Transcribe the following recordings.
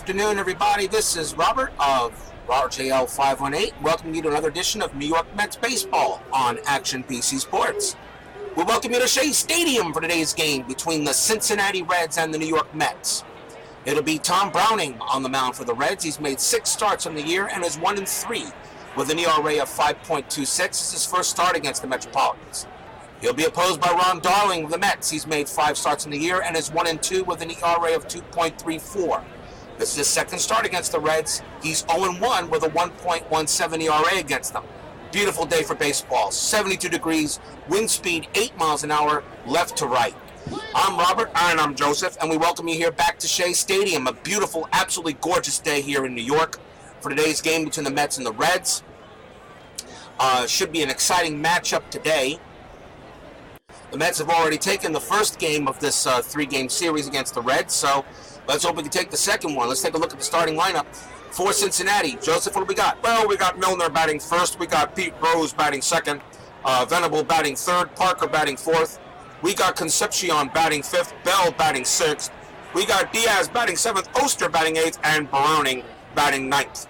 afternoon, everybody. This is Robert of RJL518. Welcome you to another edition of New York Mets Baseball on Action PC Sports. We welcome you to Shea Stadium for today's game between the Cincinnati Reds and the New York Mets. It'll be Tom Browning on the mound for the Reds. He's made 6 starts on the year and is 1-3 with an ERA of 5.26. It's his first start against the Metropolitans. He'll be opposed by Ron Darling of the Mets. He's made 5 starts in the year and is 1-2 with an ERA of 2.34. This is his second start against the Reds. He's 0-1 with a 1.17 ERA against them. Beautiful day for baseball. 72 degrees, wind speed 8 miles an hour, left to right. I'm Robert, and I'm Joseph, and we welcome you here back to Shea Stadium. A beautiful, absolutely gorgeous day here in New York for today's game between the Mets and the Reds. Should be an exciting matchup today. The Mets have already taken the first game of this 3-game series against the Reds, so let's hope we can take the second one. Let's take a look at the starting lineup for Cincinnati. Joseph, what do we got? Well, we got Milner batting first. We got Pete Rose batting second. Venable batting third. Parker batting fourth. We got Concepcion batting fifth. Bell batting sixth. We got Diaz batting seventh. Oster batting eighth. And Browning batting ninth.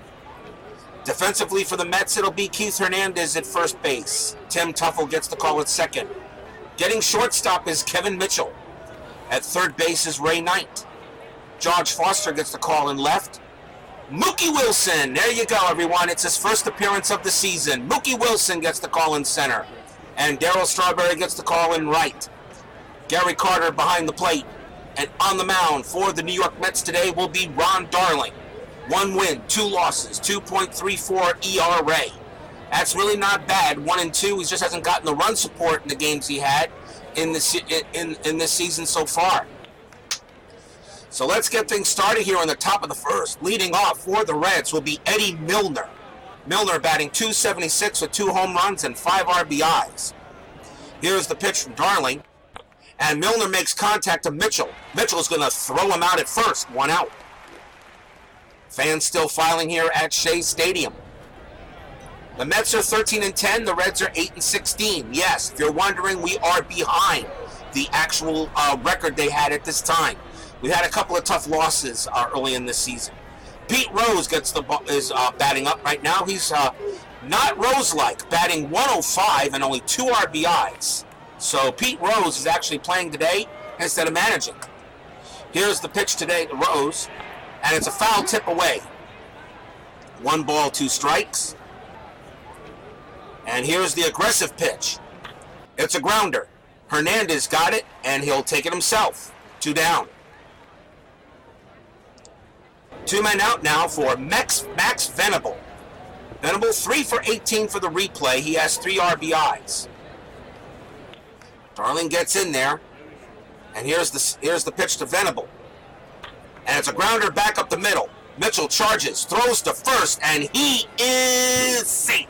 Defensively for the Mets, it'll be Keith Hernandez at first base. Tim Tuffle gets the call at second. Getting shortstop is Kevin Mitchell. At third base is Ray Knight. George Foster gets the call in left. Mookie Wilson, there you go, everyone. It's his first appearance of the season. Mookie Wilson gets the call in center. And Darryl Strawberry gets the call in right. Gary Carter behind the plate. And on the mound for the New York Mets today will be Ron Darling. 1 win, 2 losses, 2.34 ERA. That's really not bad. 1-2. He just hasn't gotten the run support in the games he had in this season so far. So let's get things started here on the top of the first. Leading off for the Reds will be Eddie Milner. Milner batting .276 with 2 home runs and 5 RBIs. Here's the pitch from Darling. And Milner makes contact to Mitchell. Mitchell's going to throw him out at first. 1 out. Fans still filing here at Shea Stadium. The Mets are 13-10. The Reds are 8-16. Yes, if you're wondering, we are behind the actual record they had at this time. We had a couple of tough losses early in this season. Pete Rose is batting up right now. He's not Rose-like, batting 105 and only 2 RBIs. So Pete Rose is actually playing today instead of managing. Here's the pitch today to Rose, and it's a foul tip away. 1 ball, 2 strikes. And here's the aggressive pitch. It's a grounder. Hernandez got it, and he'll take it himself. 2 down. 2 men out now for Max Venable. Venable 3 for 18 for the replay. He has 3 RBIs. Darling gets in there, and here's the pitch to Venable. And it's a grounder back up the middle. Mitchell charges, throws to first, and he is safe.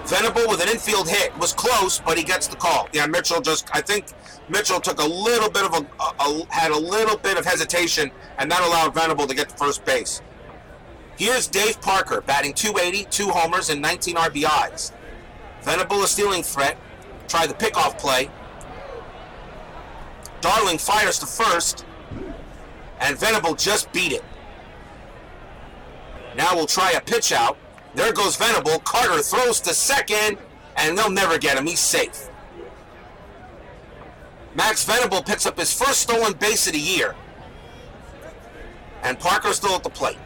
Venable with an infield hit. Was close, but he gets the call. Yeah, I think Mitchell took had a little bit of hesitation, and that allowed Venable to get to first base. Here's Dave Parker, batting .280, 2 homers, and 19 RBIs. Venable a stealing threat. Try the pickoff play. Darling fires to first, and Venable just beat it. Now we'll try a pitch out. There goes Venable. Carter throws to second, and they'll never get him. He's safe. Max Venable picks up his first stolen base of the year. And Parker's still at the plate.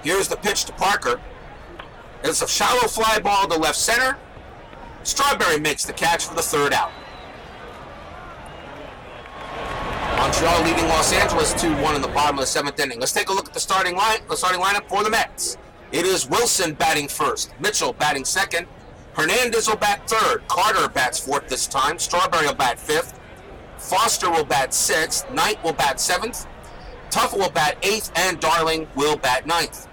Here's the pitch to Parker. It's a shallow fly ball to left center. Strawberry makes the catch for the 3rd out. Montreal leading Los Angeles 2-1 in the bottom of the 7th inning. Let's take a look at the starting lineup for the Mets. It is Wilson batting first, Mitchell batting second, Hernandez will bat third, Carter bats fourth this time, Strawberry will bat fifth, Foster will bat sixth, Knight will bat seventh, Tuffle will bat eighth, and Darling will bat ninth.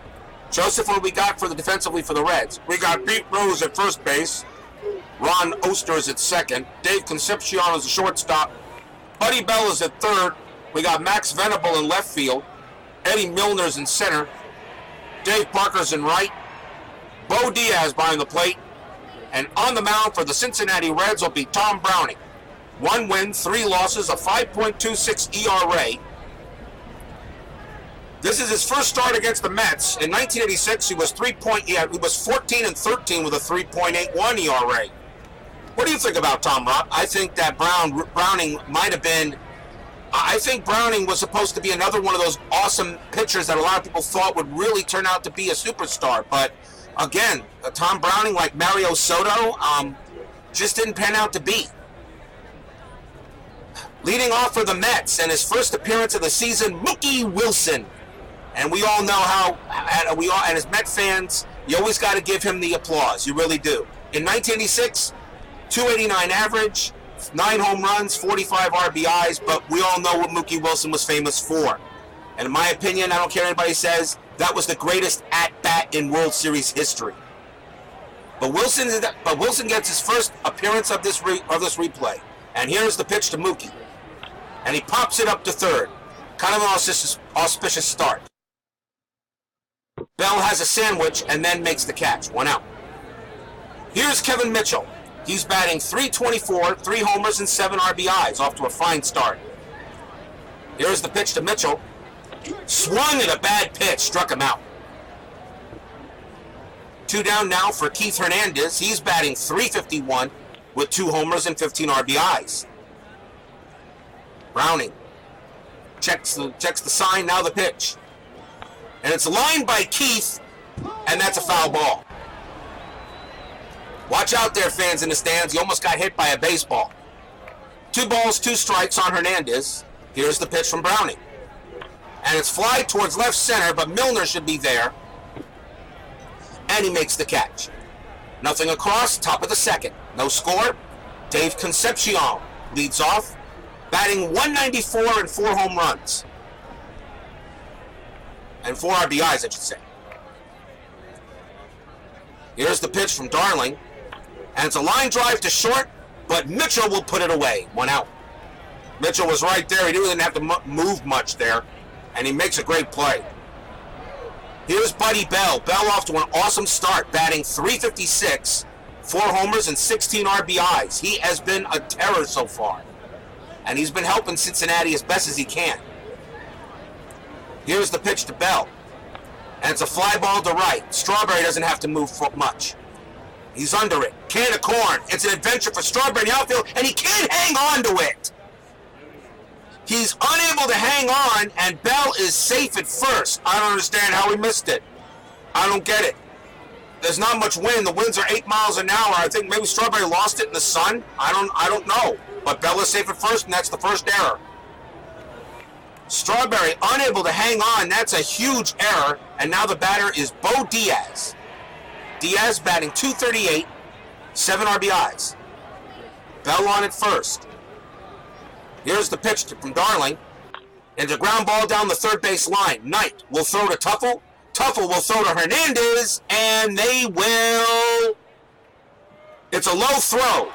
Joseph, what do we got for the defensively for the Reds? We got Pete Rose at first base. Ron Oster is at second. Dave Concepcion is the shortstop. Buddy Bell is at third. We got Max Venable in left field. Eddie Milner's in center. Dave Parker's in right. Bo Diaz behind the plate. And on the mound for the Cincinnati Reds will be Tom Browning. 1 win, 3 losses, a 5.26 ERA. This is his first start against the Mets. In 1986, he was 14-13 with a 3.81 ERA. What do you think about Tom Rock? I think that Browning might have been. I think Browning was supposed to be another one of those awesome pitchers that a lot of people thought would really turn out to be a superstar. But again, Tom Browning, like Mario Soto, just didn't pan out to be. Leading off for the Mets and his first appearance of the season, Mookie Wilson. And we all know how, and as Met fans, you always got to give him the applause. You really do. In 1986, 289 average, 9 home runs, 45 RBIs, but we all know what Mookie Wilson was famous for. And in my opinion, I don't care what anybody says, that was the greatest at-bat in World Series history. But Wilson gets his first appearance of this replay. And here's the pitch to Mookie. And he pops it up to third. Kind of an auspicious start. Bell has a sandwich and then makes the catch. 1 out. Here's Kevin Mitchell. He's batting .324, 3 homers and 7 RBIs, off to a fine start. Here's the pitch to Mitchell. Swung at a bad pitch, struck him out. 2 down now for Keith Hernandez. He's batting .351 with 2 homers and 15 RBIs. Browning checks the sign, now the pitch. And it's lined by Keith, and that's a foul ball. Watch out there, fans in the stands. You almost got hit by a baseball. 2 balls, 2 strikes on Hernandez. Here's the pitch from Browning. And it's fly towards left center, but Milner should be there. And he makes the catch. Nothing across, top of the second. No score. Dave Concepcion leads off, batting .194 and 4 home runs. And 4 RBIs, I should say. Here's the pitch from Darling. And it's a line drive to short, but Mitchell will put it away. 1 out. Mitchell was right there. He didn't have to move much there. And he makes a great play. Here's Buddy Bell. Bell off to an awesome start, batting .356, 4 homers and 16 RBIs. He has been a terror so far. And he's been helping Cincinnati as best as he can. Here's the pitch to Bell. And it's a fly ball to right. Strawberry doesn't have to move much. He's under it. Can of corn. It's an adventure for Strawberry in the outfield, and he can't hang on to it. He's unable to hang on, and Bell is safe at first. I don't understand how he missed it. I don't get it. There's not much wind. The winds are 8 miles an hour. I think maybe Strawberry lost it in the sun. I don't know. But Bell is safe at first, and that's the first error. Strawberry unable to hang on. That's a huge error. And now the batter is Bo Diaz. Diaz batting .238, 7 RBIs. Bell on at first. Here's the pitch from Darling. And the ground ball down the third base line. Knight will throw to Tuffle. Tuffle will throw to Hernandez. And they will... It's a low throw.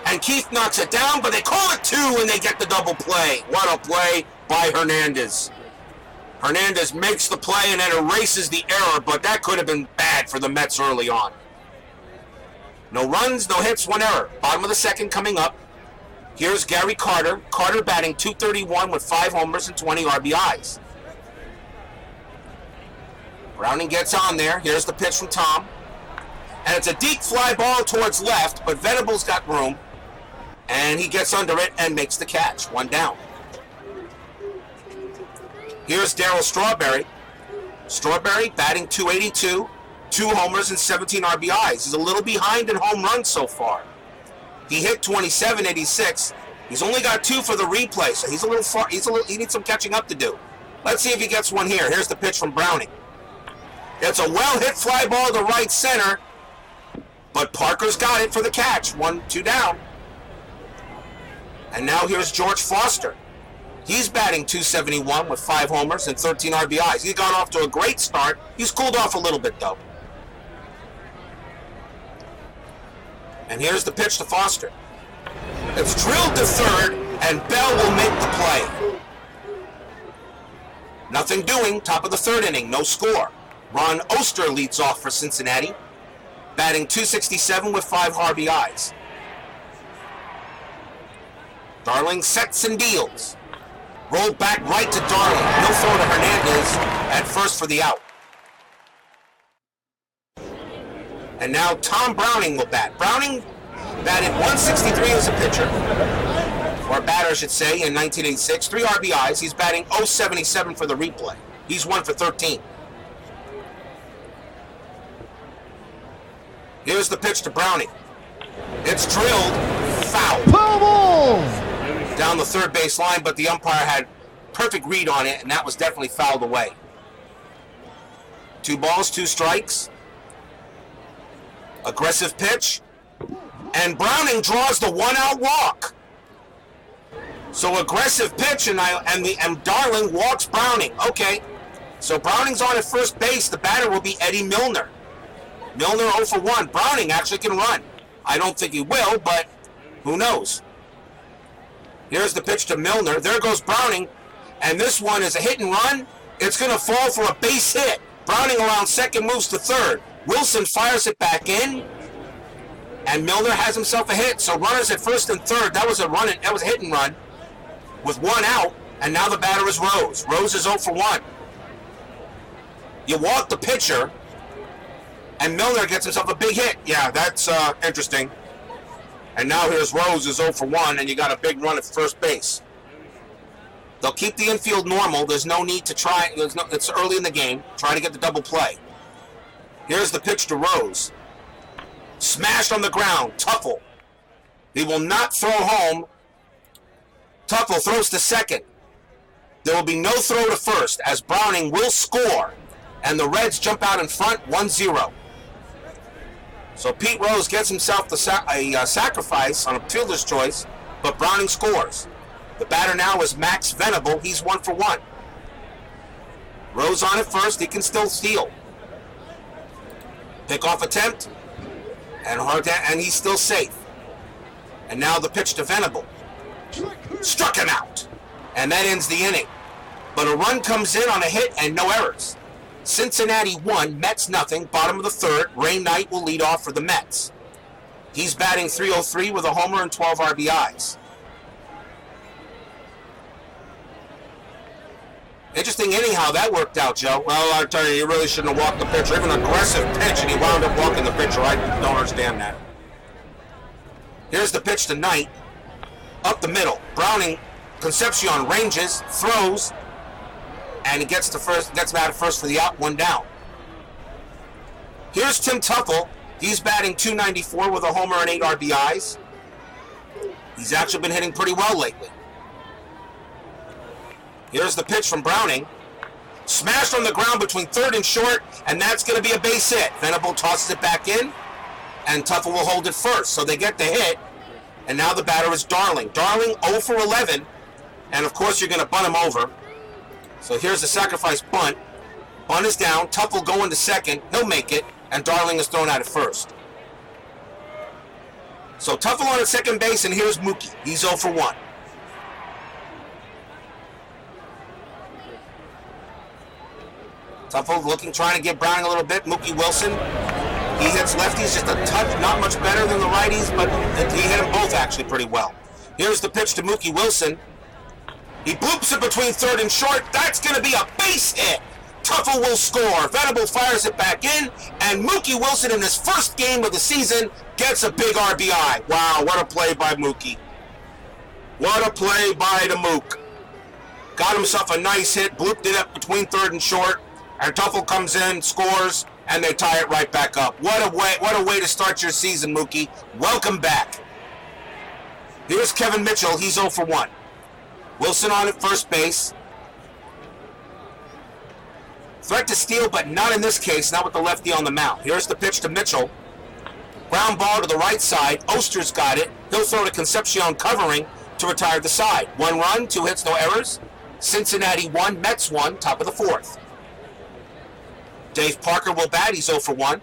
And Keith knocks it down, but they call it 2 and they get the double play. What a play by Hernandez. Hernandez makes the play and then erases the error, but that could have been bad for the Mets early on. No runs, no hits, 1 error. Bottom of the second coming up. Here's Gary Carter. Carter batting .231 with 5 homers and 20 RBIs. Browning gets on there. Here's the pitch from Tom. And it's a deep fly ball towards left, but Venables got room. And he gets under it and makes the catch. 1 down. Here's Darryl Strawberry. Strawberry batting .282, 2 homers and 17 RBIs. He's a little behind in home runs so far. He hit 27.86. He's only got 2 for the replay, so he's a little far. He needs some catching up to do. Let's see if he gets one here. Here's the pitch from Browning. It's a well-hit fly ball to right center, but Parker's got it for the catch. 2 down. And now here's George Foster. He's batting .271 with 5 homers and 13 RBIs. He's gone off to a great start. He's cooled off a little bit, though. And here's the pitch to Foster. It's drilled to third, and Bell will make the play. Nothing doing, top of the 3rd inning, no score. Ron Oster leads off for Cincinnati, batting .267 with 5 RBIs. Darling sets and deals. Rolled back right to Darling. He'll throw to Hernandez at first for the out. And now Tom Browning will bat. Browning batted 163 as a pitcher, or a batter I should say, in 1986. 3 RBIs. He's batting .077 for the replay. He's 1 for 13. Here's the pitch to Browning. It's drilled, foul. Ball! Down the third base line, but the umpire had perfect read on it, and that was definitely fouled away. 2 balls, 2 strikes. Aggressive pitch. And Browning draws the 1-out walk. So aggressive pitch, and Darling walks Browning. Okay, so Browning's on at first base. The batter will be Eddie Milner. Milner 0 for 1. Browning actually can run. I don't think he will, but who knows? Here's the pitch to Milner. There goes Browning, and this one is a hit and run. It's going to fall for a base hit. Browning around second, moves to third. Wilson fires it back in, and Milner has himself a hit. So runners at first and third. That was a hit and run with 1 out, and now the batter is Rose. Rose is 0 for 1. You walk the pitcher, and Milner gets himself a big hit. Yeah, that's interesting. And now here's Rose is 0 for 1, and you got a big run at first base. They'll keep the infield normal. There's no need to try. It's early in the game. Try to get the double play. Here's the pitch to Rose. Smashed on the ground. Tuffle. He will not throw home. Tuffle throws to second. There will be no throw to first, as Browning will score, and the Reds jump out in front 1-0. So Pete Rose gets himself a sacrifice on a fielder's choice, but Browning scores. The batter now is Max Venable. He's 1 for 1. Rose on at first. He can still steal. Pickoff attempt, and he's still safe. And now the pitch to Venable. Struck him out. And that ends the inning. But a run comes in on a hit and no errors. Cincinnati 1, Mets nothing. Bottom of the third. Ray Knight will lead off for the Mets. He's batting .303 with a homer and 12 RBIs. Interesting inning how that worked out, Joe. Well, I tell you, you really shouldn't have walked the pitcher. Even an aggressive pitch, and he wound up walking the pitcher. I don't understand that. Here's the pitch to Knight. Up the middle. Browning, Concepcion ranges, throws, and he gets batted first for the out, 1 down. Here's Tim Tuffle. He's batting .294 with a homer and 8 RBIs. He's actually been hitting pretty well lately. Here's the pitch from Browning. Smashed on the ground between third and short, and that's going to be a base hit. Venable tosses it back in, and Tuffle will hold it first. So they get the hit, and now the batter is Darling. Darling 0 for 11, and of course you're going to bunt him over. So here's the sacrifice bunt. Bunt is down. Tuffle going to second. He'll make it, and Darling is thrown out at first. So Tuffle on at second base, and here's Mookie. He's 0 for 1. Tuffle trying to give Browning a little bit. Mookie Wilson, he hits lefties just a touch, not much better than the righties, but he hit them both actually pretty well. Here's the pitch to Mookie Wilson. He bloops it between third and short. That's going to be a base hit. Tuffle will score. Venable fires it back in, and Mookie Wilson in his first game of the season gets a big RBI. Wow, what a play by Mookie. What a play by the Mook. Got himself a nice hit, blooped it up between third and short, and Tuffle comes in, scores, and they tie it right back up. What a way to start your season, Mookie. Welcome back. Here's Kevin Mitchell. He's 0 for 1. Wilson on at first base. Threat to steal, but not in this case, not with the lefty on the mound. Here's the pitch to Mitchell. Ground ball to the right side. Oster's got it. He'll throw to Concepcion covering to retire the side. 1 run, 2 hits, no errors. Cincinnati 1, Mets 1, top of the 4th. Dave Parker will bat. He's 0 for 1.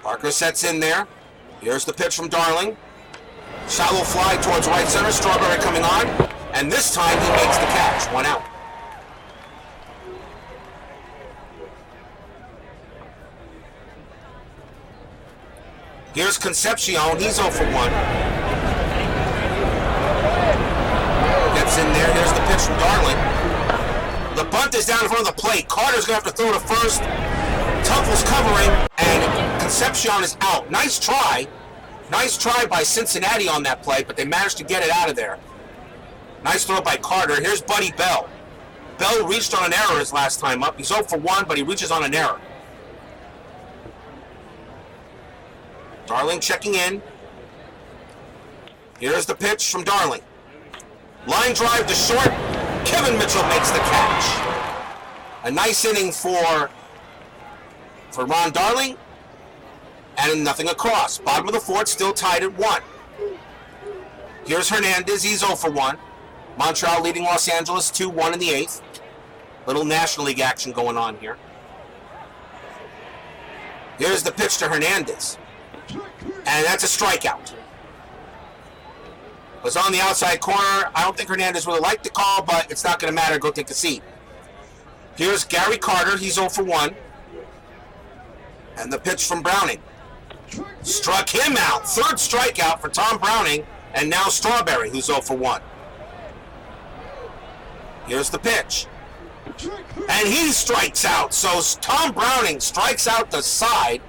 Parker sets in there. Here's the pitch from Darling. Shallow fly towards right center. Strawberry coming on. And this time he makes the catch. 1 out. Here's Concepcion. He's 0 for 1. is in there. Here's the pitch from Darling. The bunt is down in front of the plate. Carter's going to have to throw to first. Tuffle's covering, and Concepcion is out. Nice try. Nice try by Cincinnati on that play, but they managed to get it out of there. Nice throw by Carter. Here's Buddy Bell. Bell reached on an error his last time up. He's 0 for 1, but he reaches on an error. Darling checking in. Here's the pitch from Darling. Line drive to short. Kevin Mitchell makes the catch. A nice inning for Ron Darling. And nothing across. Bottom of the fourth, still tied at 1. Here's Hernandez. He's 0 for 1. Montreal leading Los Angeles 2-1 in the 8th. Little National League action going on here. Here's the pitch to Hernandez. And that's a strikeout. It was on the outside corner. I don't think Hernandez really liked the call, but it's not going to matter. Go take a seat. Here's Gary Carter. He's 0 for 1. And the pitch from Browning. Struck him out. Third strikeout for Tom Browning. And now Strawberry, who's 0 for 1. Here's the pitch. And he strikes out. So Tom Browning strikes out the side.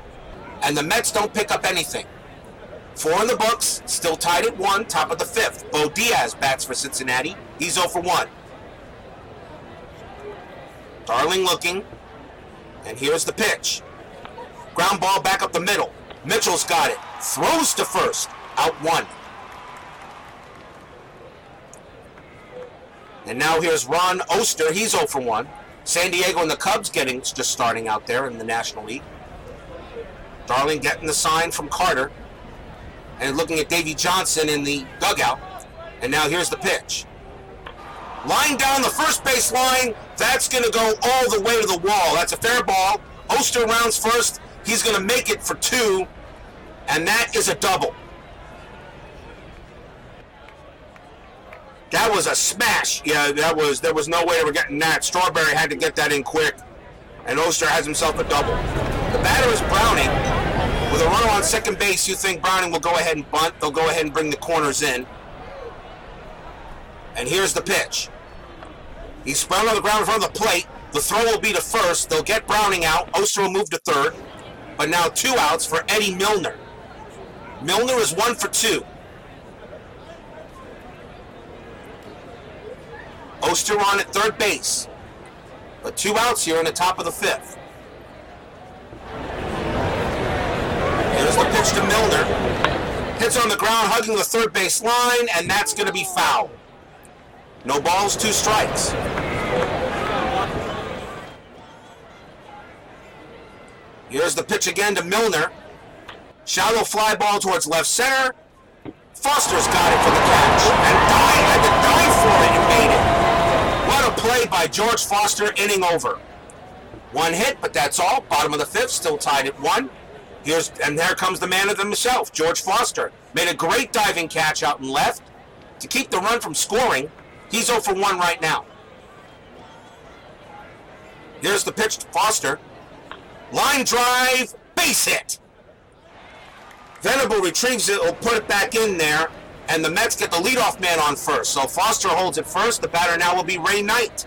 And the Mets don't pick up anything. 4 in the books. Still tied at 1. Top of the 5th. Bo Diaz bats for Cincinnati. He's 0 for 1. Darling looking. And here's the pitch. Ground ball back up the middle. Mitchell's got it. Throws to first. Out 1. And now here's Ron Oster. He's 0 for 1. San Diego and the Cubs just starting out there in the National League. Darling getting the sign from Carter. And looking at Davey Johnson in the dugout. And now here's the pitch. Line down the first base line. That's going to go all the way to the wall. That's a fair ball. Oster rounds first. He's going to make it for 2. And that is a double. That was a smash. Yeah, there was no way they were getting that. Strawberry had to get that in quick. And Oster has himself a double. The batter is Browning. With a runner on second base, you think Browning will go ahead and bunt. They'll go ahead and bring the corners in. And here's the pitch. He's spread on the ground in front of the plate. The throw will be to first. They'll get Browning out. Oster will move to third. But now 2 outs for Eddie Milner. Milner is 1 for 2. Oster on at third base. But 2 outs here in the top of the 5th. Here's the pitch to Milner. Hits on the ground, hugging the third base line, and that's going to be foul. No balls, 2 strikes. Here's the pitch again to Milner. Shallow fly ball towards left center. Foster's got it for the catch. And had to dive for it and made it. What a play by George Foster, inning over. 1 hit, but that's all. Bottom of the 5th, still tied at 1. And there comes the man of himself, George Foster. Made a great diving catch out in left to keep the run from scoring. He's 0 for 1 right now. Here's the pitch to Foster. Line drive, base hit. Venable retrieves it, will put it back in there, and the Mets get the leadoff man on first. So Foster holds it first. The batter now will be Ray Knight.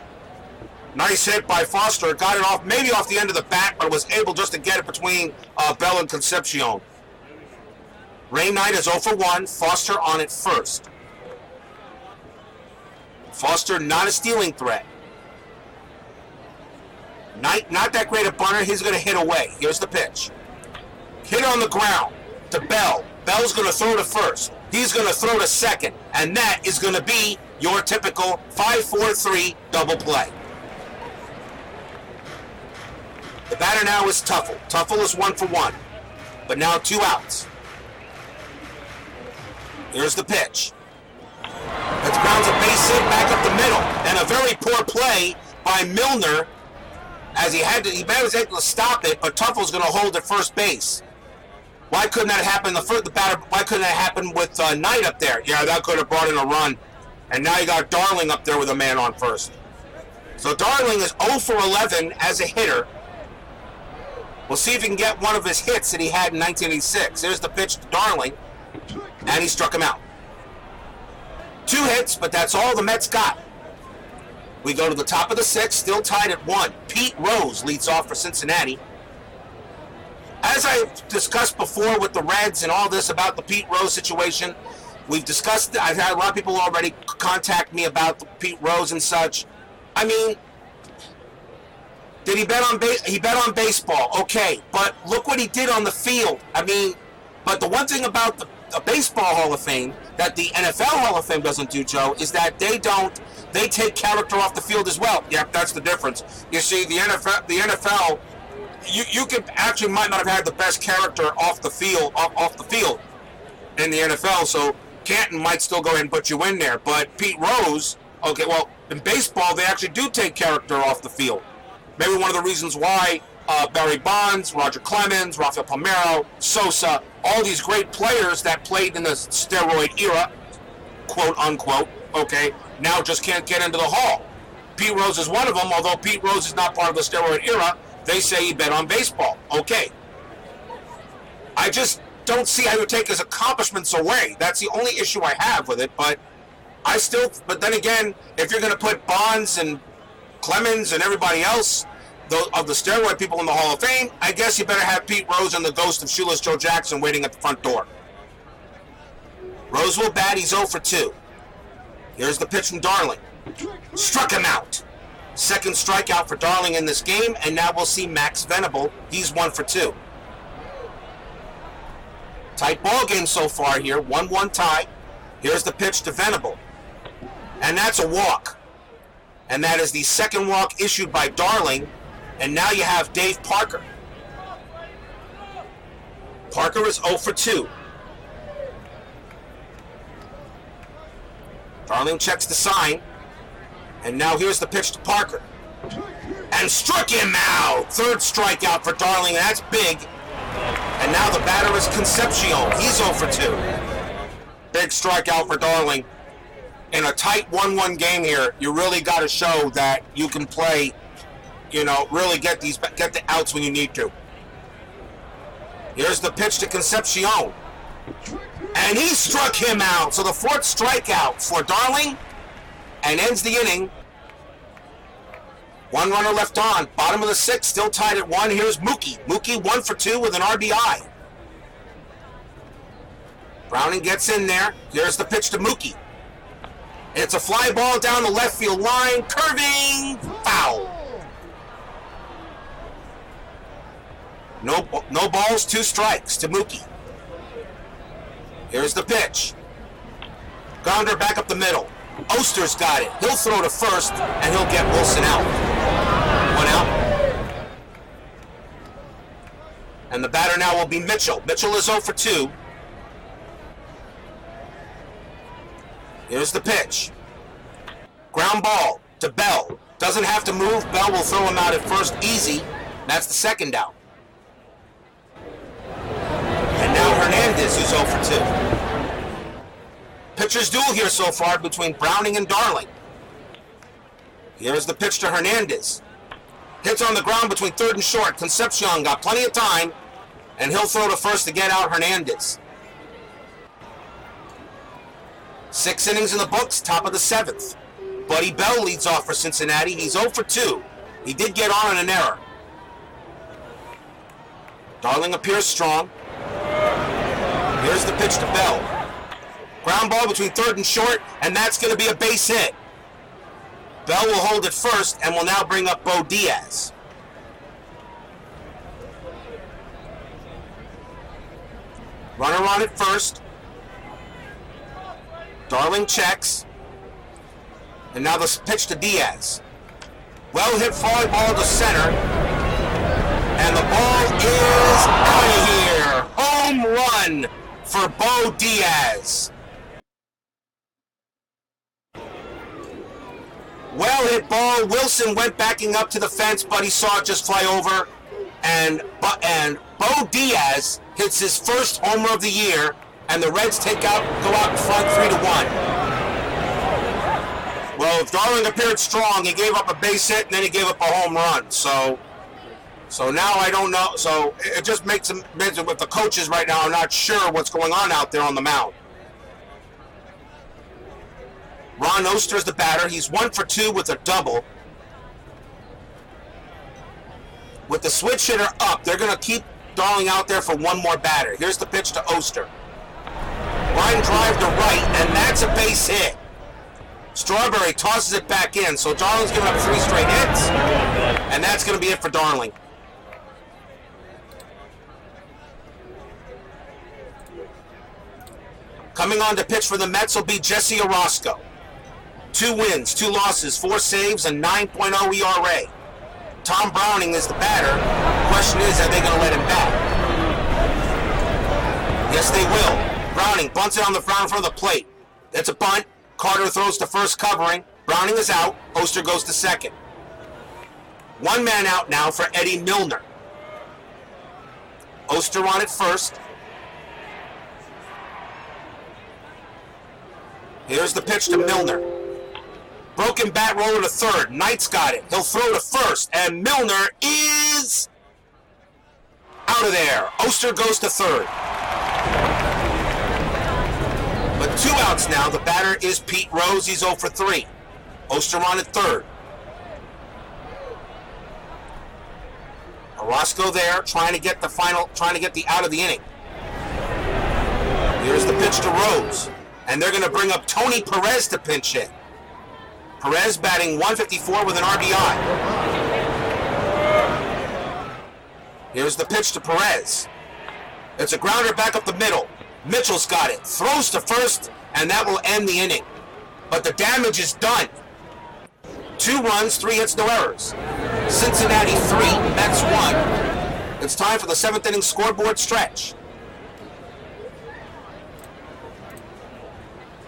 Nice hit by Foster. Got it off, maybe off the end of the bat, but was able just to get it between Bell and Concepcion. Ray Knight is 0 for 1. Foster on it first. Foster not a stealing threat. Knight not that great a bunter. He's going to hit away. Here's the pitch. Hit on the ground to Bell. Bell's going to throw to first. He's going to throw to second. And that is going to be your typical 5-4-3 double play. The batter now is Tuffle. Tuffle is 1 for 1. But now 2 outs. Here's the pitch. It grounds a base hit back up the middle. And a very poor play by Milner, as he was able to stop it, but Tuffle's going to hold at first base. Why couldn't that happen? Why couldn't that happen with Knight up there? Yeah, that could have brought in a run. And now you got Darling up there with a man on first. So Darling is 0 for 11 as a hitter. We'll see if he can get one of his hits that he had in 1986. Here's the pitch to Darling, and he struck him out. 2 hits, but that's all the Mets got. We go to the top of the 6th, still tied at 1. Pete Rose leads off for Cincinnati. As I discussed before with the Reds and all this about the Pete Rose situation, we've discussed, I've had a lot of people already contact me about the Pete Rose and such. I mean, did he bet on he bet on baseball? Okay, but look what he did on the field. I mean, but the one thing about the Baseball Hall of Fame that the NFL Hall of Fame doesn't do, Joe, is that they take character off the field as well. Yep, that's the difference. You see, the NFL, you could actually might not have had the best character off the field in the NFL, so Canton might still go ahead and put you in there. But Pete Rose, okay, well, in baseball, they actually do take character off the field. Maybe one of the reasons why Barry Bonds, Roger Clemens, Rafael Palmeiro, Sosa, all these great players that played in the steroid era, quote unquote, okay, now just can't get into the Hall. Pete Rose is one of them, although Pete Rose is not part of the steroid era. They say he bet on baseball. Okay. I just don't see how you take his accomplishments away. That's the only issue I have with it, but then again, if you're going to put Bonds and Clemens and everybody else of the steroid people in the Hall of Fame, I guess you better have Pete Rose and the ghost of Shoeless Joe Jackson waiting at the front door. Rose will bat. He's 0 for 2. Here's the pitch from Darling. Struck him out. Second strikeout for Darling in this game, and now we'll see Max Venable. He's 1 for 2. Tight ball game so far here. 1-1 tie. Here's the pitch to Venable. And that's a walk. And that is the second walk issued by Darling. And now you have Dave Parker. Parker is 0 for 2. Darling checks the sign. And now here's the pitch to Parker. And struck him out. Third strikeout for Darling, and that's big. And now the batter is Concepcion. He's 0 for 2. Big strikeout for Darling. In a tight 1-1 game here, you really got to show that you can play, really get the outs when you need to. Here's the pitch to Concepcion. And he struck him out. So the 4th strikeout for Darling, and ends the inning. 1 runner left on. Bottom of the 6th, still tied at 1. Here's Mookie. Mookie 1 for 2 with an RBI. Browning gets in there. Here's the pitch to Mookie. It's a fly ball down the left field line. Curving. Foul. No balls, 2 strikes to Mookie. Here's the pitch. Grounder back up the middle. Oster's got it. He'll throw to first, and he'll get Wilson out. 1 out. And the batter now will be Mitchell. Mitchell is 0 for 2. Here's the pitch. Ground ball to Bell. Doesn't have to move. Bell will throw him out at first easy. That's the 2nd out. And now Hernandez, who's 0 for 2. Pitcher's duel here so far between Browning and Darling. Here's the pitch to Hernandez. Hits on the ground between 3rd and short. Concepcion got plenty of time, and he'll throw to first to get out Hernandez. 6 innings in the books, top of the 7th. Buddy Bell leads off for Cincinnati. He's 0 for 2. He did get on an error. Darling appears strong. Here's the pitch to Bell. Ground ball between 3rd and short, and that's going to be a base hit. Bell will hold it first and will now bring up Bo Diaz. Runner on at first. Darling checks. And now the pitch to Diaz. Well hit fly ball to center. And the ball is out of here. Home run for Bo Diaz. Well hit ball. Wilson went backing up to the fence, but he saw it just fly over. And Bo Diaz hits his first homer of the year, and the Reds go out in front 3-1. Well, if Darling appeared strong, he gave up a base hit and then he gave up a home run. So now I don't know. So it just makes him with the coaches right now. I'm not sure what's going on out there on the mound. Ron Oster's the batter. He's 1 for 2 with a double. With the switch hitter up, they're going to keep Darling out there for one more batter. Here's the pitch to Oster. Line drive to right, and that's a base hit. Strawberry tosses it back in, so Darling's giving up 3 straight hits, and that's going to be it for Darling. Coming on to pitch for the Mets will be Jesse Orozco. 2 wins, 2 losses, 4 saves, and 9.0 ERA. Tom Browning is the batter. Question is, are they going to let him bat? Yes, they will. Browning bunts it on the front in front of the plate. It's a bunt. Carter throws to first covering. Browning is out. Oster goes to second. 1 man out now for Eddie Milner. Oster on it first. Here's the pitch to Milner. Broken bat roller to third. Knight's got it. He'll throw to first. And Milner is out of there. Oster goes to third. But 2 outs now. The batter is Pete Rose. He's 0 for 3. Oster on at third. Orozco there trying to get the out of the inning. Here's the pitch to Rose. And they're going to bring up Tony Perez to pinch hit. Perez batting 154 with an RBI. Here's the pitch to Perez. It's a grounder back up the middle. Mitchell's got it. Throws to first, and that will end the inning. But the damage is done. 2 runs, 3 hits, no errors. Cincinnati 3, Mets 1. It's time for the 7th inning scoreboard stretch.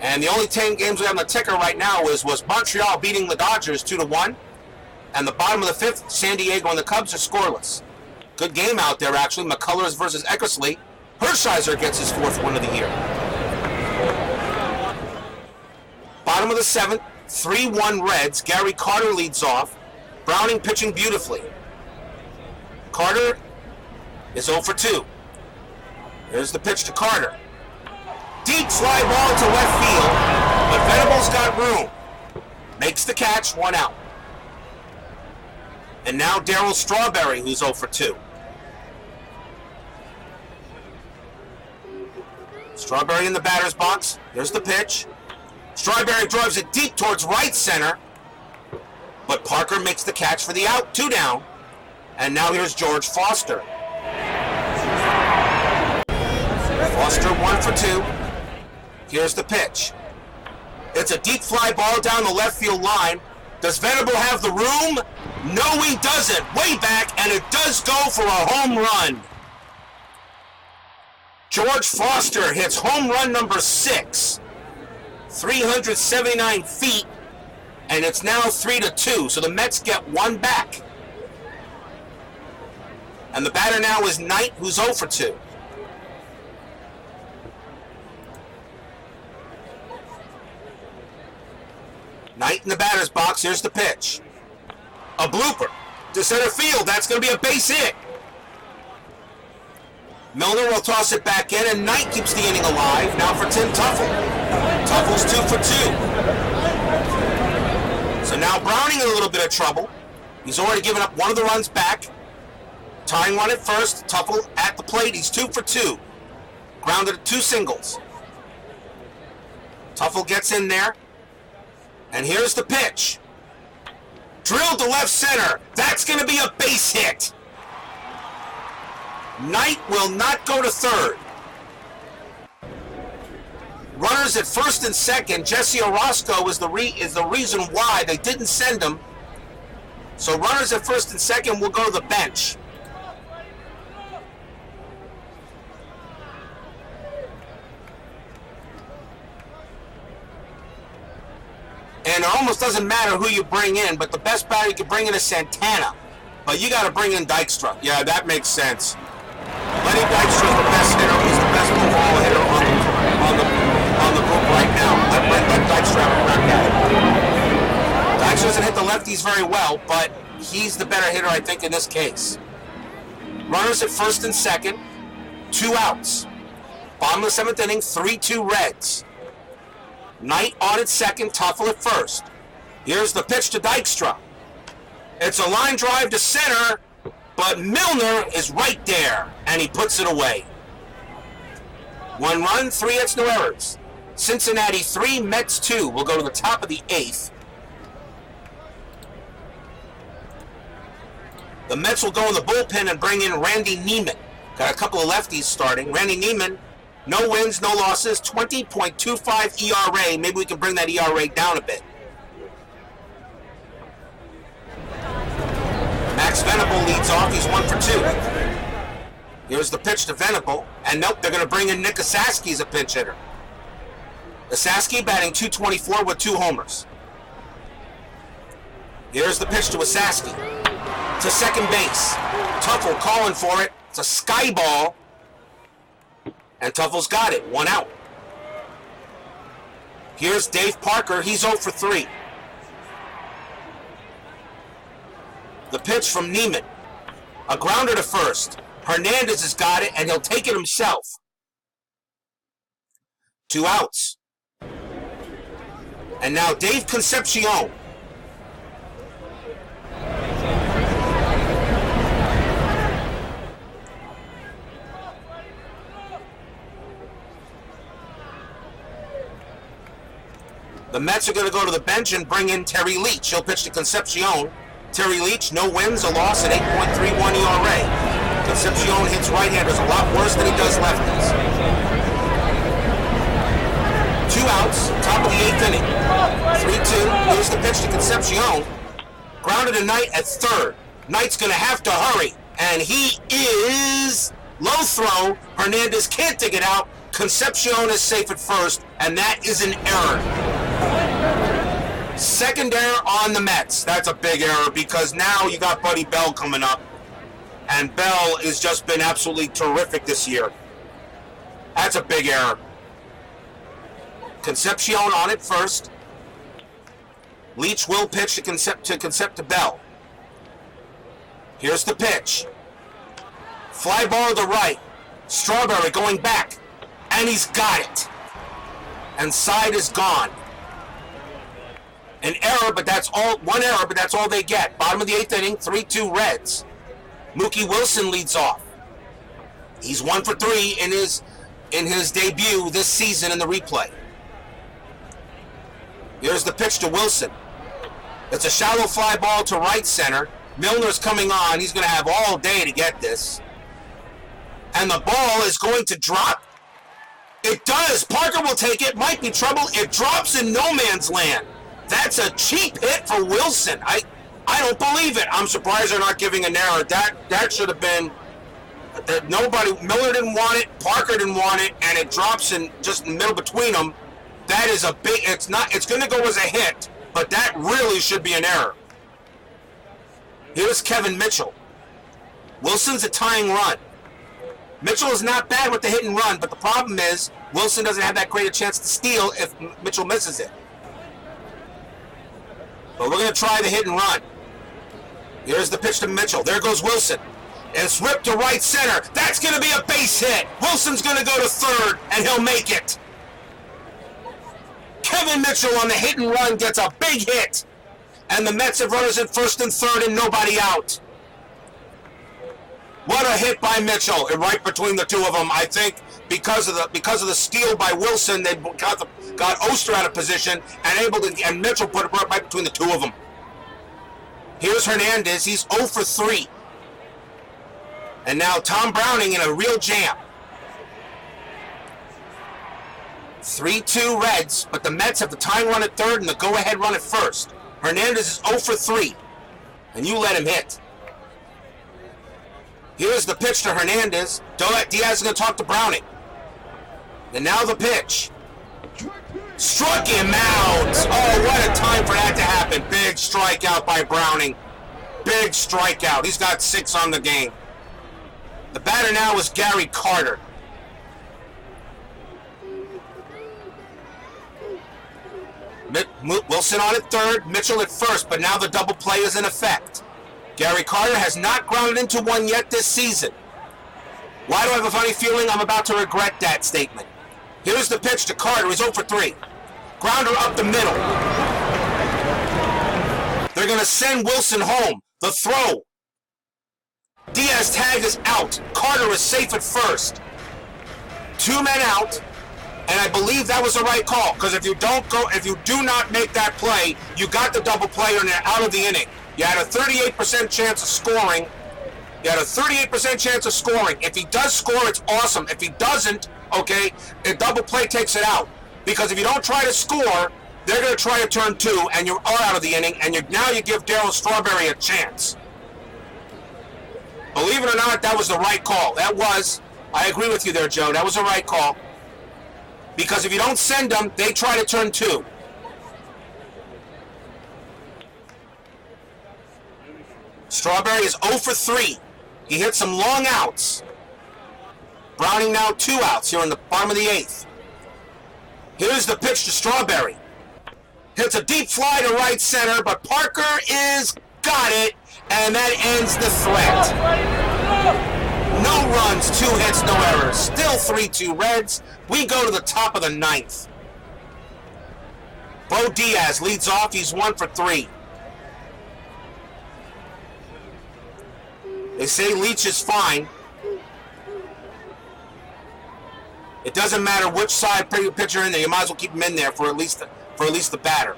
And the only 10 games we have on the ticker right now was Montreal beating the Dodgers 2-1. And the bottom of the 5th, San Diego and the Cubs are scoreless. Good game out there, actually. McCullers versus Eckersley. Hershiser gets his 4th win of the year. Bottom of the 7th, 3-1 Reds. Gary Carter leads off. Browning pitching beautifully. Carter is 0 for 2. Here's the pitch to Carter. Deep fly ball to left field, but Venable's got room. Makes the catch, 1 out. And now Darryl Strawberry, who's 0 for 2. Strawberry in the batter's box. There's the pitch. Strawberry drives it deep towards right center, but Parker makes the catch for the out, 2 down. And now here's George Foster. Foster 1 for 2. Here's the pitch. It's a deep fly ball down the left field line. Does Venable have the room? No, he doesn't. Way back, and it does go for a home run. George Foster hits home run number 6. 379 feet, and it's now 3-2, so the Mets get 1 back. And the batter now is Knight, who's 0 for 2. Knight in the batter's box. Here's the pitch. A blooper to center field. That's going to be a base hit. Milner will toss it back in, and Knight keeps the inning alive. Now for Tim Tuffle. Tuffle's 2 for 2. So now Browning in a little bit of trouble. He's already given up 1 of the runs back. Tying 1 at first. Tuffle at the plate. He's 2 for 2. Grounded at 2 singles. Tuffle gets in there. And here's the pitch. Drilled to left center. That's going to be a base hit. Knight will not go to third. Runners at first and second. Jesse Orozco is the reason why they didn't send him. So runners at first and second will go to the bench. And it almost doesn't matter who you bring in, but the best batter you can bring in is Santana. But you got to bring in Dykstra. Yeah, that makes sense. Lenny Dykstra is the best hitter. He's the best overall hitter on the group right now. Let Dykstra have a crack at it. Dykstra doesn't hit the lefties very well, but he's the better hitter, I think, in this case. Runners at first and second. 2 outs. Bottom of the 7th inning, 3-2 Reds. Knight on at second, Tuffle at first. Here's the pitch to Dykstra. It's a line drive to center, but Milner is right there, and he puts it away. 1 run, 3 hits, no errors. Cincinnati 3, Mets 2. We'll go to the top of the 8th. The Mets will go in the bullpen and bring in Randy Neiman. Got a couple of lefties starting. Randy Neiman, no wins, no losses, 20.25 ERA. Maybe we can bring that ERA down a bit. Max Venable leads off. He's 1 for 2. Here's the pitch to Venable. And nope, they're going to bring in Nick Osaski as a pinch hitter. Osaski batting .224 with 2 homers. Here's the pitch to Osaski. To second base. Tuffle calling for it. It's a sky ball. And Tuffle's got it. 1 out. Here's Dave Parker. He's 0 for 3. The pitch from Neiman. A grounder to first. Hernandez has got it, and he'll take it himself. 2 outs. And now Dave Concepcion. The Mets are going to go to the bench and bring in Terry Leach. He'll pitch to Concepcion. Terry Leach, no wins, a loss at 8.31 ERA. Concepcion hits right-handers a lot worse than he does lefties. 2 outs, top of the 8th inning. 3-2, here's the pitch to Concepcion. Grounded to Knight at third. Knight's going to have to hurry, and he is low throw. Hernandez can't dig it out. Concepcion is safe at first, and that is an error. Second error on the Mets. That's a big error because now you got Buddy Bell coming up. And Bell has just been absolutely terrific this year. That's a big error. Concepcion on it first. Leach will pitch to Bell. Here's the pitch. Fly ball to right. Strawberry going back. And he's got it. And side is gone. An error, but that's all. 1 error, but that's all they get. Bottom of the 8th inning, 3-2 Reds. Mookie Wilson leads off. He's 1 for 3 in his debut this season in the replay. Here's the pitch to Wilson. It's a shallow fly ball to right center. Milner's coming on. He's going to have all day to get this. And the ball is going to drop. It does. Parker will take it. Might be trouble. It drops in no man's land. That's a cheap hit for Wilson. I don't believe it. I'm surprised they're not giving an error. That should have been nobody. Miller didn't want it. Parker didn't want it, and it drops in just in the middle between them. That is a big. It's not. It's going to go as a hit, but that really should be an error. Here's Kevin Mitchell. Wilson's a tying run. Mitchell is not bad with the hit and run, but the problem is Wilson doesn't have that great a chance to steal if Mitchell misses it. But we're going to try the hit and run. Here's the pitch to Mitchell. There goes Wilson. It's ripped to right center. That's going to be a base hit. Wilson's going to go to third, and he'll make it. Kevin Mitchell on the hit and run gets a big hit. And the Mets have runners at first and third and nobody out. What a hit by Mitchell, and right between the two of them. I think because of the steal by Wilson, they got Oster out of position and Mitchell put it right between the two of them. Here's Hernandez. He's 0 for 3. And now Tom Browning in a real jam. 3-2 Reds, but the Mets have the tying run at third and the go-ahead run at first. Hernandez is 0 for 3, and you let him hit. Here's the pitch to Hernandez. Diaz is going to talk to Browning. And now the pitch. Struck him out. Oh, what a time for that to happen. Big strikeout by Browning. Big strikeout. He's got 6 on the game. The batter now is Gary Carter. Wilson on at third, Mitchell at first, but now the double play is in effect. Gary Carter has not grounded into one yet this season. Why do I have a funny feeling I'm about to regret that statement? Here's the pitch to Carter. He's 0 for 3. Grounder up the middle. They're going to send Wilson home. The throw. Diaz tag is out. Carter is safe at first. 2 men out, and I believe that was the right call, because if you do not make that play, you got the double play and you're out of the inning. You had a 38% chance of scoring. If he does score, it's awesome. If he doesn't, okay, the double play takes it out. Because if you don't try to score, they're going to try to turn 2, and you are out of the inning, and now you give Darryl Strawberry a chance. Believe it or not, that was the right call. I agree with you there, Joe. That was the right call. Because if you don't send them, they try to turn 2. Strawberry is 0 for 3. He hit some long outs. Browning now 2 outs here in the bottom of the 8th. Here's the pitch to Strawberry. Hits a deep fly to right center, but Parker got it, and that ends the threat. No runs, 2 hits, no errors. Still 3-2 Reds. We go to the top of the 9th. Bo Diaz leads off. He's 1 for 3. They say Leach is fine. It doesn't matter which side pitcher in there. You might as well keep him in there for at least the batter.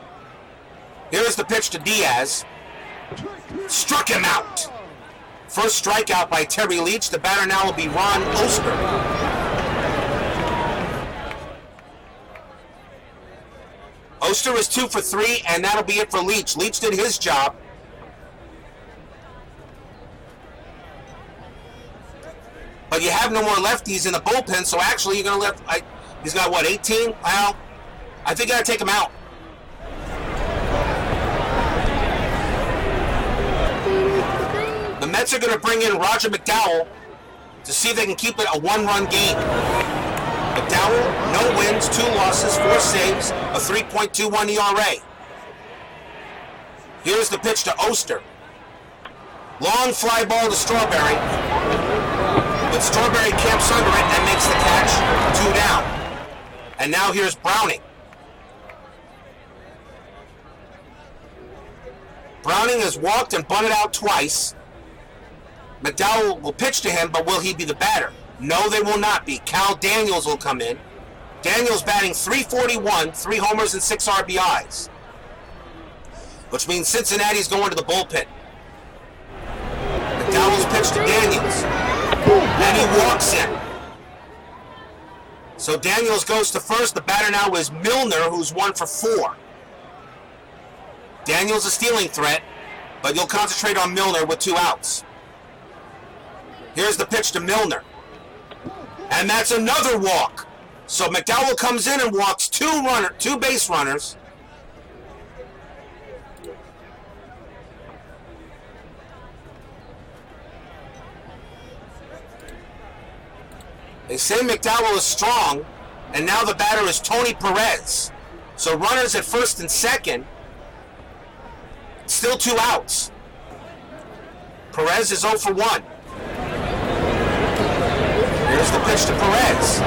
Here's the pitch to Diaz. Struck him out. First strikeout by Terry Leach. The batter now will be Ron Oster. Oster is 2 for 3, and that'll be it for Leach. Leach did his job. But you have no more lefties in the bullpen, so actually you're going to let... he's got, what, 18? Well, I think you got to take him out. The Mets are going to bring in Roger McDowell to see if they can keep it a 1-run game. McDowell, no wins, 2 losses, 4 saves, a 3.21 ERA. Here's the pitch to Oster. Long fly ball to Strawberry. But Strawberry camps under it and makes the catch. 2 down. And now here's Browning. Browning has walked and bunted out twice. McDowell will pitch to him, but will he be the batter? No, they will not be. Cal Daniels will come in. Daniels batting .341, 3 homers and 6 RBIs. Which means Cincinnati's going to the bullpen. McDowell's pitch to Daniels. And he walks in. So Daniels goes to first. The batter now is Milner, who's 1 for 4. Daniels a stealing threat, but you'll concentrate on Milner with 2 outs. Here's the pitch to Milner. And that's another walk. So McDowell comes in and walks 2 base runners. They say McDowell is strong, and now the batter is Tony Perez. So runners at first and second. Still 2 outs. Perez is 0 for 1. Here's the pitch to Perez.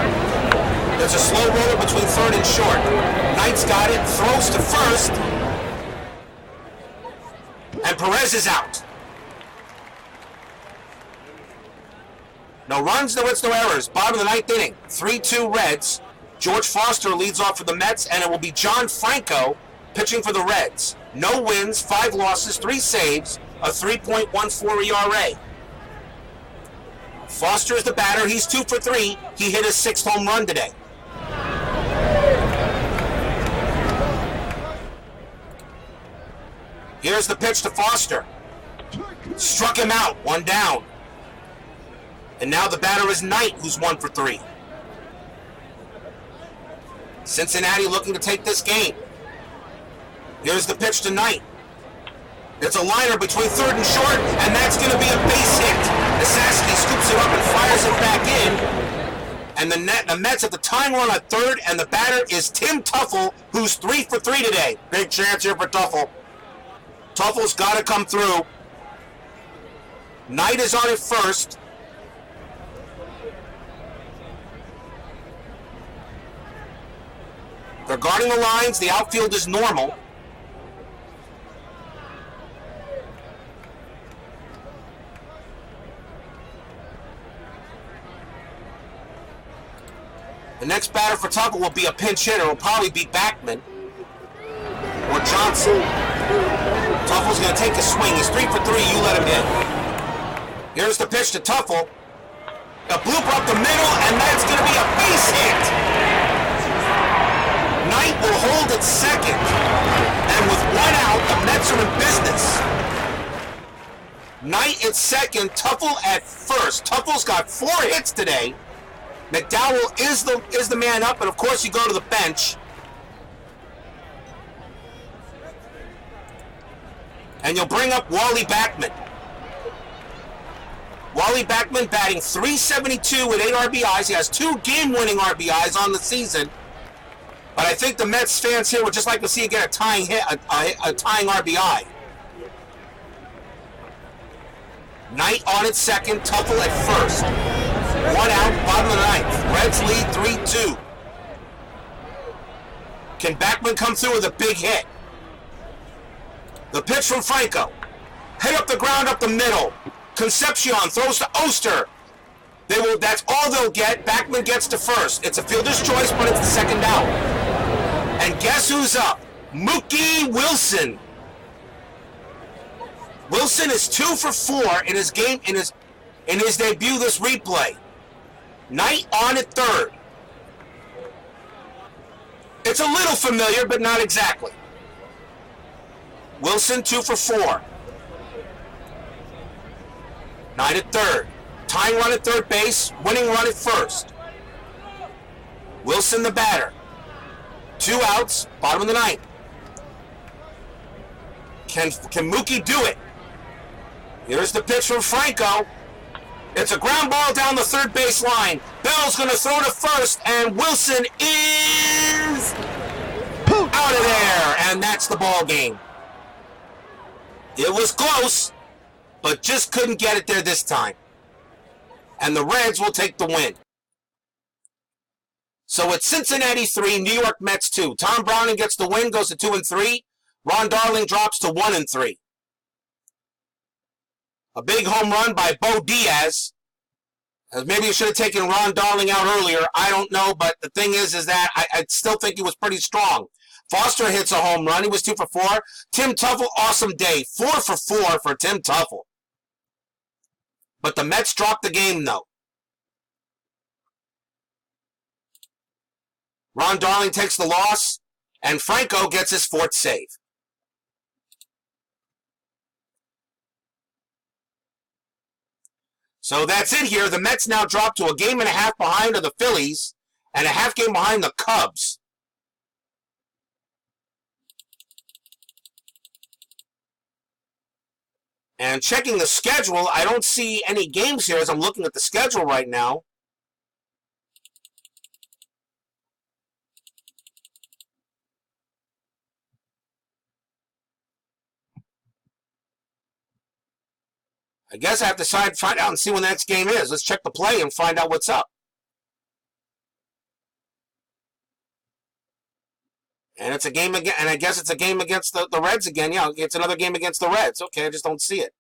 There's a slow roller between third and short. Knight's got it, throws to first. And Perez is out. No runs, no hits, no errors. Bottom of the 9th inning. 3-2 Reds. George Foster leads off for the Mets, and it will be John Franco pitching for the Reds. No wins, 5 losses, 3 saves, a 3.14 ERA. Foster is the batter. He's 2 for 3. He hit his 6th home run today. Here's the pitch to Foster. Struck him out, 1 down. And now the batter is Knight, who's 1 for 3. Cincinnati looking to take this game. Here's the pitch to Knight. It's a liner between third and short, and that's going to be a base hit. Nasaski scoops it up and fires it back in. And the Mets at the tying run at third, and the batter is Tim Tuffle, who's 3 for 3 today. Big chance here for Tuffle. Tuffle's got to come through. Knight is on at first. They're guarding the lines. The outfield is normal. The next batter for Tuftle will be a pinch hitter. It'll probably be Backman or Johnson. Tuffle's going to take a swing. He's 3 for 3. You let him hit. Here's the pitch to Tuftle. A blooper up the middle, and that's going to be a base hit. Knight will hold at second. And with one out, the Mets are in business. Knight at second, Tuftle at first. Tuffle's got 4 hits today. McDowell is the man up, and of course you go to the bench. And you'll bring up Wally Backman. Wally Backman batting .372 with 8 RBIs. He has 2 game-winning RBIs on the season. But I think the Mets fans here would just like to see again a tying hit, a tying RBI. Knight on at second, Tuftle at first. 1 out, bottom of the 9th. Reds lead 3-2. Can Backman come through with a big hit? The pitch from Franco. Hit up the ground, up the middle. Concepcion throws to Oster. That's all they'll get. Backman gets to first. It's a fielder's choice, but it's the second out. And guess who's up? Mookie Wilson. Wilson is 2 for 4 in his game in his debut this replay. Knight on at third. It's a little familiar, but not exactly. Wilson 2 for 4. Knight at third. Tying run at third base. Winning run at first. Wilson the batter. 2 outs. Bottom of the 9th. Can Mookie do it? Here's the pitch from Franco. It's a ground ball down the third base line. Bell's going to throw to first, and Wilson is out of there, and that's the ball game. It was close, but just couldn't get it there this time. And the Reds will take the win. So it's Cincinnati 3, New York Mets 2. Tom Browning gets the win, goes to 2-3. Ron Darling drops to 1-3. A big home run by Bo Diaz. Maybe you should have taken Ron Darling out earlier. I don't know, but the thing is that I still think he was pretty strong. Foster hits a home run. He was 2 for 4. Tim Tuftle, awesome day. 4 for 4 for Tim Tuftle. But the Mets dropped the game, though. Ron Darling takes the loss, and Franco gets his 4th save. So that's it here. The Mets now drop to a 1.5 games behind of the Phillies and a half game behind the Cubs. And checking the schedule, I don't see any games here as I'm looking at the schedule right now. I guess I have to find out and see when the next game is. Let's check the play and find out what's up. And it's a game again, and I guess it's a game against the Reds again. Yeah, it's another game against the Reds. Okay, I just don't see it.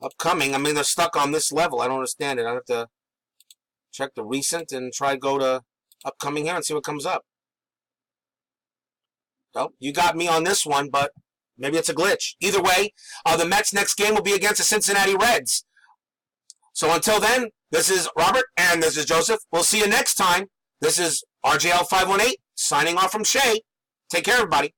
Upcoming, I mean, they're stuck on this level. I don't understand it. I have to check the recent and try to go to upcoming here and see what comes up. Well, you got me on this one, but maybe it's a glitch. Either way, the Mets' next game will be against the Cincinnati Reds. So until then, this is Robert and this is Joseph. We'll see you next time. This is RJL 518 signing off from Shea. Take care, everybody.